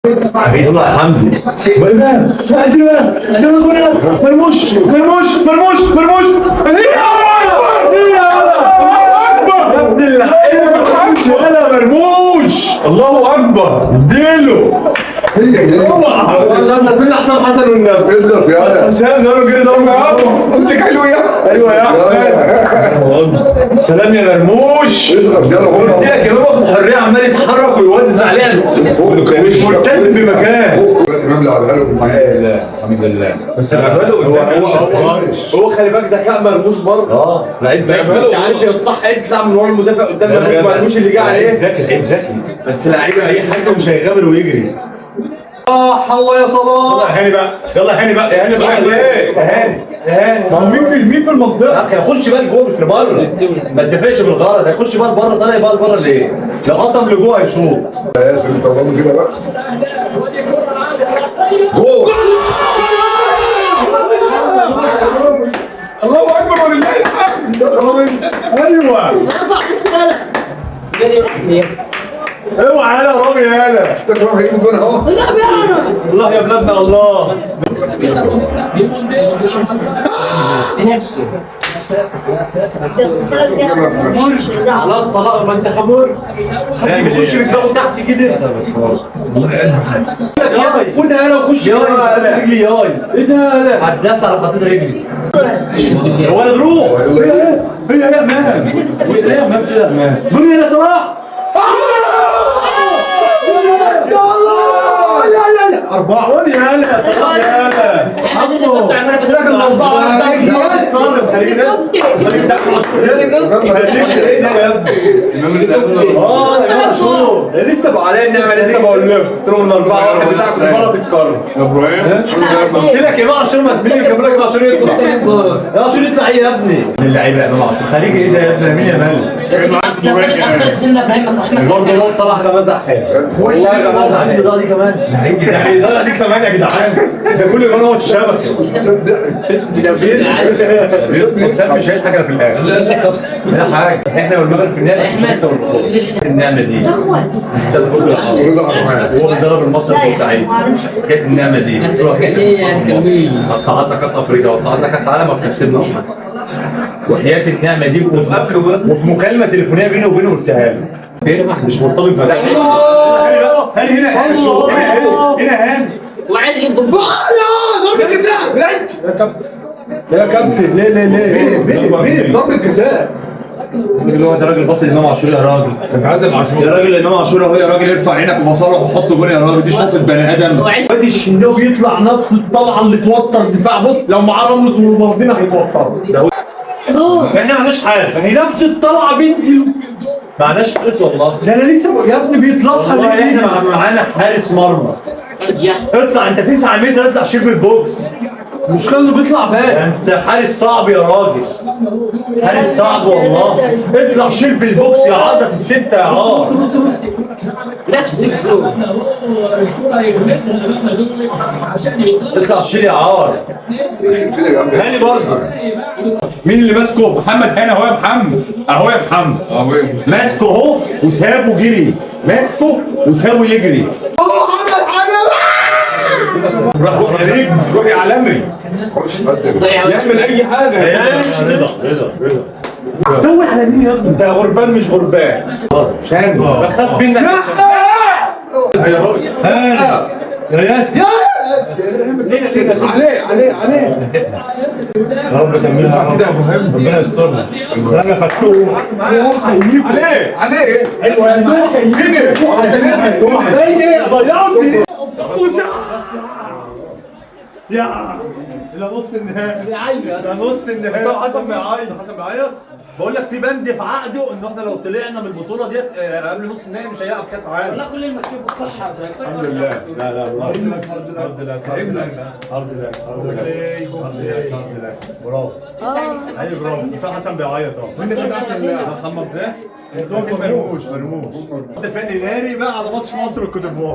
يلا يا حمدي. وايه ده؟ لا انت بقى يلا كلنا مرموش مرموش مرموش مرموش. يا ابن اللعيبه ولا مرموش. الله اكبر اديله. عشان فين حسام حسن والنبي بالظبط يا حسام زمانه كده ضرب معاه. امسك حلو يا ايوه يا احمد. سلام يا مرموش. اضغط يلا قلت لك يا بابا واخد حريه عمال يتحرك ويودز عليها مش ملتزم بمكان. الامام لعبها له لا الحمد لله بس لعبها له هو خلي بالك ذكاء مرموش برضه لعيب ذكي. انت عارف يا الصح يطلع من ورا المدافع قدام مرموش اللي جه عليه ذكي لعيب ذكي بس لعيب اي حاجه مش هيغامر ويجري. الله يا صلاح. يلا يا هاني بقى يلا هاني بقى يا هاني بقى يا هاني يا هاني. ما هو مين في المنطقه هيخش بقى لجوه مش لبره. ما تدافعش بالغلط هيخش بقى لبره. طالع بقى لبره ليه؟ لو قطم لجوه هيشوط. يا ياسر انت والله كده بقى جول. الله اكبر ولله الحمد. ايوه اوعى يالا يا رامي يالا. تكرم هيجيب جون اهو. الله يا بلادنا الله. على الطلاق ما انت خمر يخش بدماغه تحت كده خد انا وخش رجلي ياي. ايه ده هتداس على حطيت رجلي. يا ولد روح. هي يا امام. هي يا امام كده يا امام. بني يا صلاح. أربعة. قول يا هلا يا صلاح يا هلا. ايه ده يا ابني؟ يا شوف لسه بقى عليا النعمه لسه بقول لك ترون 4-1 بتاعك بره القرن يا ابراهيم قلت لك يا بقى عشان ما تملي كملك بقى عشان يطلع. يا عشان يطلع ايه يا ابني؟ من اللعيبه يا امام عاشور خليجي ايه ده يا ابني؟ مين يا مال؟ اخر السن ابراهيم احمد برضه الواد صلاح كمان زحان والله يا جماعه عايز الإضاءة دي كمان. يعني الإضاءة دي كمان يا جدعان. ده كل يوم هو الشبكه. ده فين؟ حسام مش هيضحك انا في الاخر. لا حاجه احنا والمغرب في النهائي بس مش هنكسب البطوله. النعمه دي استاد برج العرب هو بيدرب المصري بورسعيد. كيف النعمه دي؟ تروح صعدنا كاس افريقيا وصعدنا كاس عالم وكسبنا افريقيا. وحياه النعمه دي وفي مكالمه تليفونيه بيني وبينه قلتها له. فين؟ مش مرتبط بده. هاني هنا هنا هاني وعايز يجيب جول ضربة جزاء بجد. يا كابتن ليه ضربة جزاء. اللي هو ده راجل باص لامام عاشور يا راجل. كان عازم عاشور. يا راجل امام عاشور اهو يا راجل ارفع عينك ومصالح وحط جون يا راجل. دي شوط البني ادم. وادي الشناوي يطلع نفس الطلعه اللي توتر دفاع. بص لو معاه راموس والمالدينا هيتوتروا. احنا ما عندناش حارس. هي نفس الطلعه بنتي. ما عندناش حارس والله. ده انا لسه يا ابني بيطلعها والله احنا معانا حارس مرمى. اطلع انت 9 متر اطلع شيل بالبوكس. المشكله انه بيطلع بس. انت حارس صعب يا راجل. حارس صعب والله. اطلع شيل بالبوكس يا عاده في السته يا عار. نفس الجول اطلع شيل يا عار. هاني برضه. مين اللي ماسكه؟ محمد هاني اهو يا محمد. اهو يا محمد. ماسكه اهو وسابه جري. ماسكه وسابه يجري. روح يا عالمي. يعمل اي حاجه. ماشي رضا سوي على مين يا ابني؟ انت غربان مش غربان. بخاف منك يا راجل. هاني يا ياسر. عليه يا رب كملها يا رب. ربنا يسترنا. انا فتوح. عليه ايوه ضيعتني. يا الى نص النهائي. الى نص النهائي. حسن بيعيط. بقول لك في بند في عقده انه احنا لو طلعنا من البطوله ديت قبل نص النهائي مش هيلعب كاس عالم. والله كل المكتوب صح الحمد لله. لا الحمد لله برافو. ايوه برافو. بس حسن بيعيط اهو. مين اللي احسن لاعب؟ محمد ده؟ مرموش. ده فني ناري بقى على ماتش مصر والكوت ديفوار.